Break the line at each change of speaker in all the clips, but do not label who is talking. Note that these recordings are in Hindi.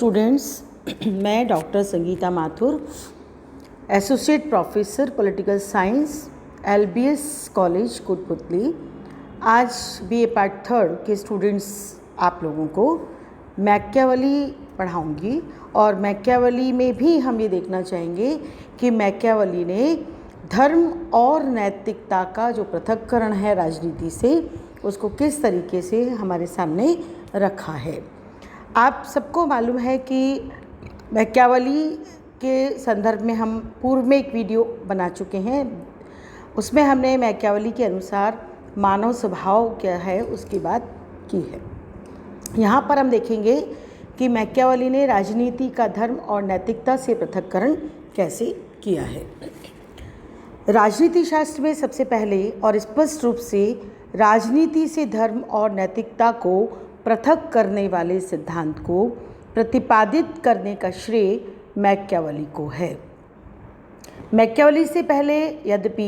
स्टूडेंट्स, मैं doctor Sangeeta Mathur, associate professor political science, LBS college Kotputli. आज BA पार्ट 3 के स्टूडेंट्स आप लोगों को मैकियावेली पढ़ाऊंगी और मैकियावेली में भी हम ये देखना चाहेंगे कि मैकियावेली ने धर्म और नैतिकता का जो पृथक्करण है राजनीति से, उसको किस तरीके से हमारे सामने रखा है। आप सबको मालूम है कि मैकियावेली के संदर्भ में हम पूर्व में एक वीडियो बना चुके हैं। उसमें हमने मैकियावेली के अनुसार मानव स्वभाव क्या है उसकी बात की है। यहाँ पर हम देखेंगे कि मैकियावेली ने राजनीति का धर्म और नैतिकता से पृथक्करण कैसे किया है। राजनीति शास्त्र में सबसे पहले और स्पष्ट रूप से राजनीति से धर्म और नैतिकता को पृथक करने वाले सिद्धांत को प्रतिपादित करने का श्रेय मैकियावेली को है। मैकियावेली से पहले यद्यपि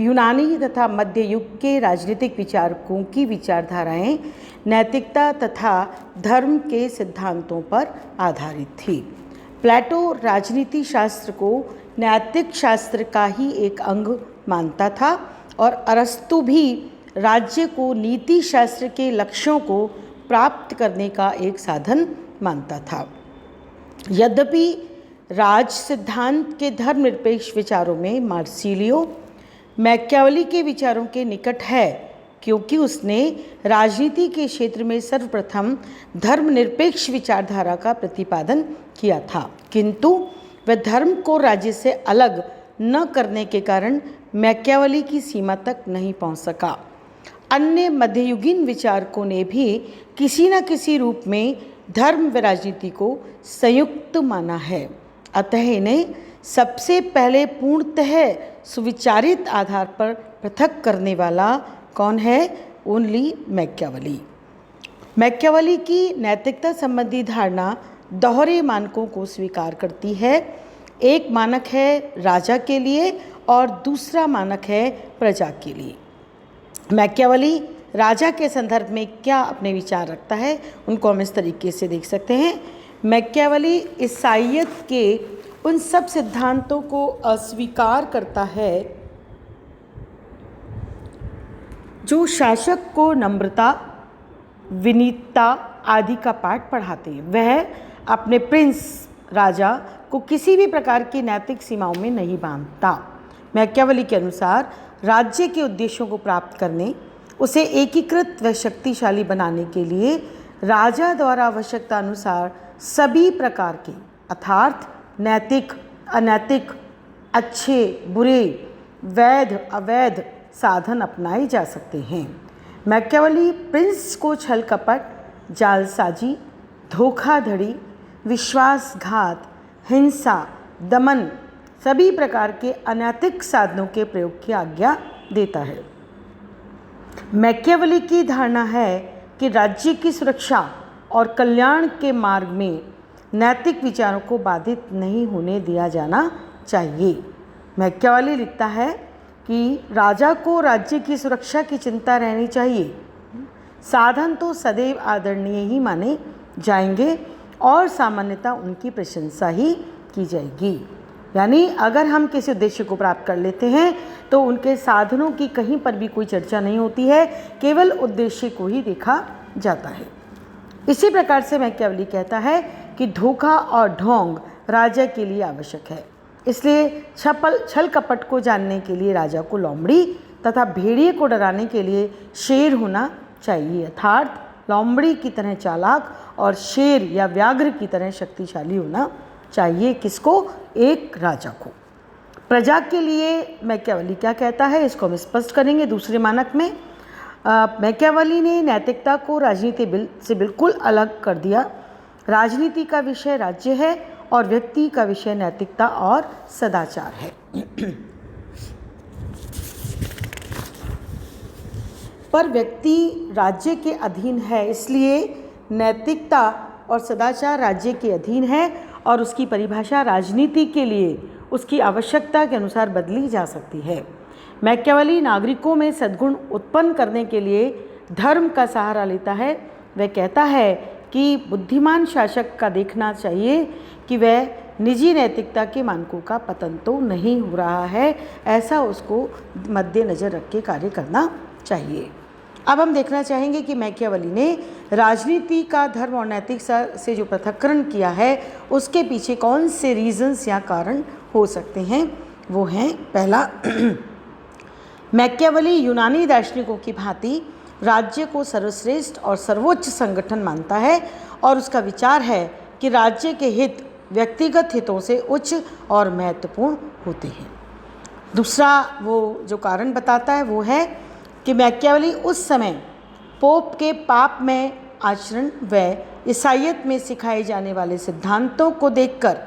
यूनानी तथा मध्य युग के राजनीतिक विचारकों की विचारधाराएं नैतिकता तथा धर्म के सिद्धांतों पर आधारित थी। प्लेटो राजनीति शास्त्र को नैतिक शास्त्र का ही एक अंग मानता था और अरस्तु भी राज्य को नीति शास्त्र के लक्ष्यों को प्राप्त करने का एक साधन मानता था। यद्यपि राज सिद्धांत के धर्मनिरपेक्ष विचारों में मार्सिलियो मैकियावेली के विचारों के निकट है, क्योंकि उसने राजनीति के क्षेत्र में सर्वप्रथम धर्मनिरपेक्ष विचारधारा का प्रतिपादन किया था, किंतु वह धर्म को राज्य से अलग न करने के कारण मैकियावेली की सीमा तक नहीं पहुंच सका। अन्य मध्ययुगीन विचारकों ने भी किसी न किसी रूप में धर्म व राजनीति को संयुक्त माना है। अतः इन्हें सबसे पहले पूर्णतः सुविचारित आधार पर पृथक करने वाला कौन है? Only Machiavelli. मैकियावेली की नैतिकता संबंधी धारणा दोहरे मानकों को स्वीकार करती है। एक मानक है राजा के लिए और दूसरा मानक है प्रजा के लिए। मैकियावेली राजा के संदर्भ में क्या अपने विचार रखता है, उनको हम इस तरीके से देख सकते हैं। मैकियावेली ईसाइयत के उन सब सिद्धांतों को अस्वीकार करता है जो शासक को नम्रता, विनीतता आदि का पाठ पढ़ाते हैं। वह अपने प्रिंस राजा को किसी भी प्रकार की नैतिक सीमाओं में नहीं बांधता। मैकियावेली के अनुसार राज्य के उद्देश्यों को प्राप्त करने, उसे एकीकृत व शक्तिशाली बनाने के लिए राजा द्वारा आवश्यकता अनुसार सभी प्रकार के अर्थात नैतिक, अनैतिक, अच्छे, बुरे, वैध, अवैध साधन अपनाए जा सकते हैं। मैकियावेली प्रिंस को छल कपट, जालसाजी, धोखाधड़ी, विश्वासघात, हिंसा, दमन सभी प्रकार के अनैतिक साधनों के प्रयोग की आज्ञा देता है। मैकियावेली की धारणा है कि राज्य की सुरक्षा और कल्याण के मार्ग में नैतिक विचारों को बाधित नहीं होने दिया जाना चाहिए। मैकियावेली लिखता है कि राजा को राज्य की सुरक्षा की चिंता रहनी चाहिए। साधन तो सदैव आदरणीय ही माने जाएंगे और सामान्यतः उनकी प्रशंसा ही की जाएगी। यानी अगर हम किसी उद्देश्य को प्राप्त कर लेते हैं तो उनके साधनों की कहीं पर भी कोई चर्चा नहीं होती है, केवल उद्देश्य को ही देखा जाता है। इसी प्रकार से मैकियावेली कहता है कि धोखा और ढोंग राजा के लिए आवश्यक है। इसलिए छल कपट को जानने के लिए राजा को लोमड़ी तथा भेड़िए को डराने के लिए शेर होना चाहिए, अर्थात लोमड़ी की तरह चालाक और शेर या व्याघ्र की तरह शक्तिशाली होना चाहिए। किसको? एक राजा को। प्रजा के लिए मैकियावेली क्या कहता है, इसको हम स्पष्ट करेंगे। दूसरे मानक में मैकियावेली ने नैतिकता को राजनीति से बिल्कुल अलग कर दिया। राजनीति का विषय राज्य है और व्यक्ति का विषय नैतिकता और सदाचार है। पर व्यक्ति राज्य के अधीन है, इसलिए नैतिकता और सदाचार राज्य के अधीन है और उसकी परिभाषा राजनीति के लिए उसकी आवश्यकता के अनुसार बदली जा सकती है। मैकियावेली नागरिकों में सद्गुण उत्पन्न करने के लिए धर्म का सहारा लेता है। वह कहता है कि बुद्धिमान शासक का देखना चाहिए कि वह निजी नैतिकता के मानकों का पतन तो नहीं हो रहा है, ऐसा उसको मद्देनज़र रख के कार्य करना चाहिए। अब हम देखना चाहेंगे कि मैकियावेली ने राजनीति का धर्म और नैतिकता से जो पृथक्करण किया है उसके पीछे कौन से रीजंस या कारण हो सकते हैं। वो हैं, पहला, मैकियावेली यूनानी दार्शनिकों की भांति राज्य को सर्वश्रेष्ठ और सर्वोच्च संगठन मानता है और उसका विचार है कि राज्य के हित व्यक्तिगत हितों से उच्च और महत्वपूर्ण होते हैं। दूसरा वो जो कारण बताता है वो है कि मैकियावेली उस समय पोप के पापमय आचरण व ईसाईयत में सिखाए जाने वाले सिद्धांतों को देखकर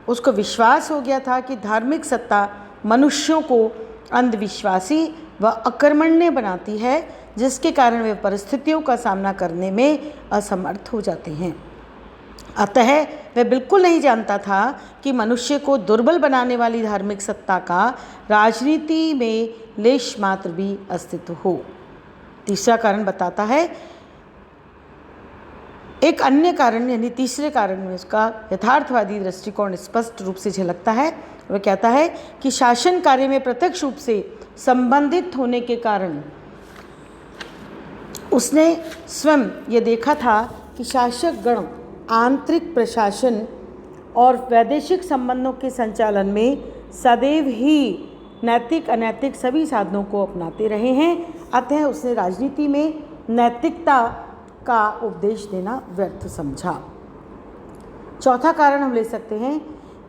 उसको विश्वास हो गया था कि धार्मिक सत्ता मनुष्यों को अंधविश्वासी व अकर्मण्य बनाती है, जिसके कारण वे परिस्थितियों का सामना करने में असमर्थ हो जाते हैं। अतः वह बिल्कुल नहीं जानता था कि मनुष्य को दुर्बल बनाने वाली धार्मिक सत्ता का राजनीति में लेश मात्र भी अस्तित्व हो। तीसरा कारण बताता है, एक अन्य कारण यानी तीसरे कारण में उसका यथार्थवादी दृष्टिकोण स्पष्ट रूप से झलकता है। वह कहता है कि शासन कार्य में प्रत्यक्ष रूप से संबंधित होने के कारण उसने स्वयं ये देखा था कि शासक गण आंतरिक प्रशासन और वैदेशिक संबंधों के संचालन में सदैव ही नैतिक अनैतिक सभी साधनों को अपनाते रहे हैं। अतः उसने राजनीति में नैतिकता का उपदेश देना व्यर्थ समझा। चौथा कारण हम ले सकते हैं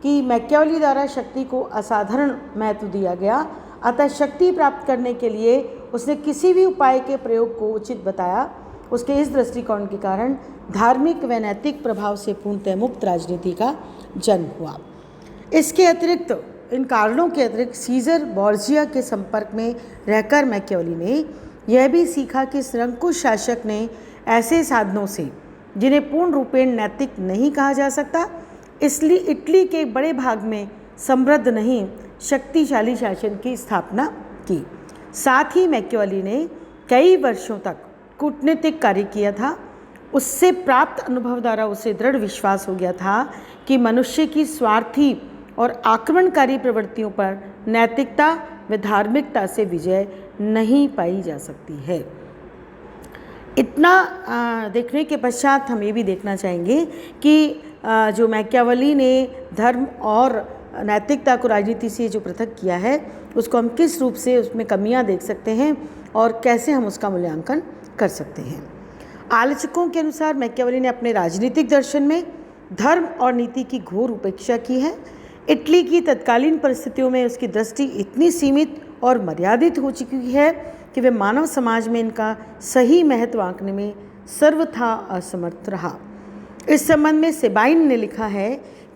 कि मैकियावेली द्वारा शक्ति को असाधारण महत्व दिया गया, अतः शक्ति प्राप्त करने के लिए उसने किसी भी उपाय के प्रयोग को उचित बताया। उसके इस दृष्टिकोण के कारण धार्मिक व नैतिक प्रभाव से पूर्णतः मुक्त राजनीति का जन्म हुआ। इसके अतिरिक्त, इन कारणों के अतिरिक्त सीजर बोर्जिया के संपर्क में रहकर मैकियावेली ने यह भी सीखा कि निरंकुश शासक ने ऐसे साधनों से जिन्हें पूर्ण रूपेण नैतिक नहीं कहा जा सकता, इसलिए इटली के एक बड़े भाग में समृद्ध नहीं शक्तिशाली शासन की स्थापना की। साथ ही मैकियावेली ने कई वर्षों तक कूटनीतिक कार्य किया था। उससे प्राप्त अनुभव द्वारा उसे दृढ़ विश्वास हो गया था कि मनुष्य की स्वार्थी और आक्रमणकारी प्रवृत्तियों पर नैतिकता व धार्मिकता से विजय नहीं पाई जा सकती है। इतना देखने के पश्चात हम ये भी देखना चाहेंगे कि जो मैकियावेली ने धर्म और नैतिकता को राजनीति से जो पृथक किया है उसको हम किस रूप से उसमें कमियां देख सकते हैं और कैसे हम उसका मूल्यांकन कर सकते हैं। आलोचकों के अनुसार मैकियावेली ने अपने राजनीतिक दर्शन में धर्म और नीति की घोर उपेक्षा की है। इटली की तत्कालीन परिस्थितियों में उसकी दृष्टि इतनी सीमित और मर्यादित हो चुकी है कि वह मानव समाज में इनका सही महत्व आंकने में सर्वथा असमर्थ रहा। इस संबंध में सेबाइन ने लिखा है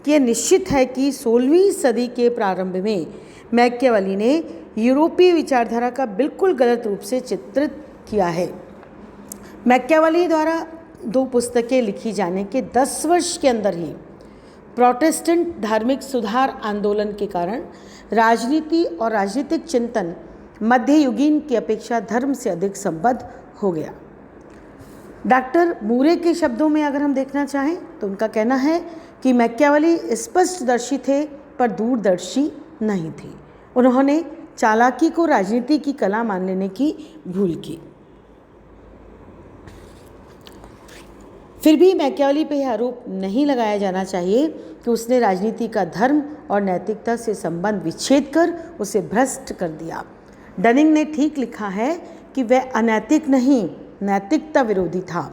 कि यह निश्चित है कि 16वीं सदी के प्रारंभ में मैकियावेली ने यूरोपीय विचारधारा का बिल्कुल गलत रूप से चित्रित किया है। मैकियावेली द्वारा 2 पुस्तकें लिखी जाने के 10 वर्ष के अंदर ही प्रोटेस्टेंट धार्मिक सुधार आंदोलन के कारण राजनीति और राजनीतिक चिंतन मध्ययुगीन की अपेक्षा धर्म से अधिक संबद्ध हो गया। डॉक्टर मूरे के शब्दों में अगर हम देखना चाहें तो उनका कहना है कि मैकियावेली स्पष्टदर्शी थे पर दूरदर्शी नहीं थे। उन्होंने चालाकी को राजनीति की कला मान लेने की भूल की। फिर भी मैकियावेली पे यह आरोप नहीं लगाया जाना चाहिए कि उसने राजनीति का धर्म और नैतिकता से संबंध विच्छेद कर उसे भ्रष्ट कर दिया। डनिंग ने ठीक लिखा है कि वह अनैतिक नहीं नैतिकता विरोधी था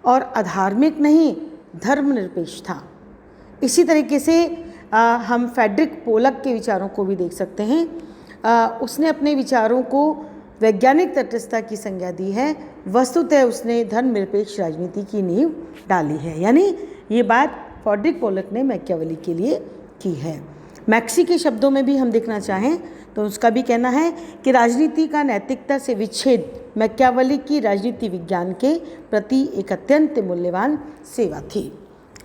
और अधार्मिक नहीं धर्मनिरपेक्ष था। इसी तरीके से हम फ्रेडरिक पोलक के विचारों को भी देख सकते हैं। उसने अपने विचारों को वैज्ञानिक तटस्थता की संज्ञा दी है। वस्तुतः उसने धर्मनिरपेक्ष राजनीति की नींव डाली है। यानी ये बात फ्रेडरिक पोलक ने मैकियावेली के लिए की है। मैक्सी के शब्दों में भी हम देखना चाहें तो उसका भी कहना है कि राजनीति का नैतिकता से विच्छेद मैकियावेली की राजनीति विज्ञान के प्रति एक अत्यंत मूल्यवान सेवा थी।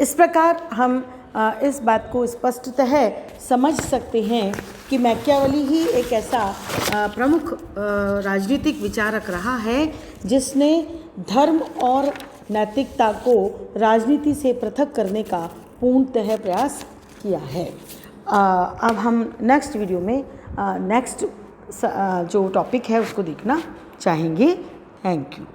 इस प्रकार हम इस बात को स्पष्टतः समझ सकते हैं कि मैकियावेली ही एक ऐसा प्रमुख राजनीतिक विचारक रहा है जिसने धर्म और नैतिकता को राजनीति से पृथक करने का पूर्णतः प्रयास किया है। अब हम नेक्स्ट वीडियो में नेक्स्ट जो टॉपिक है उसको देखना चाहेंगे। Thank you.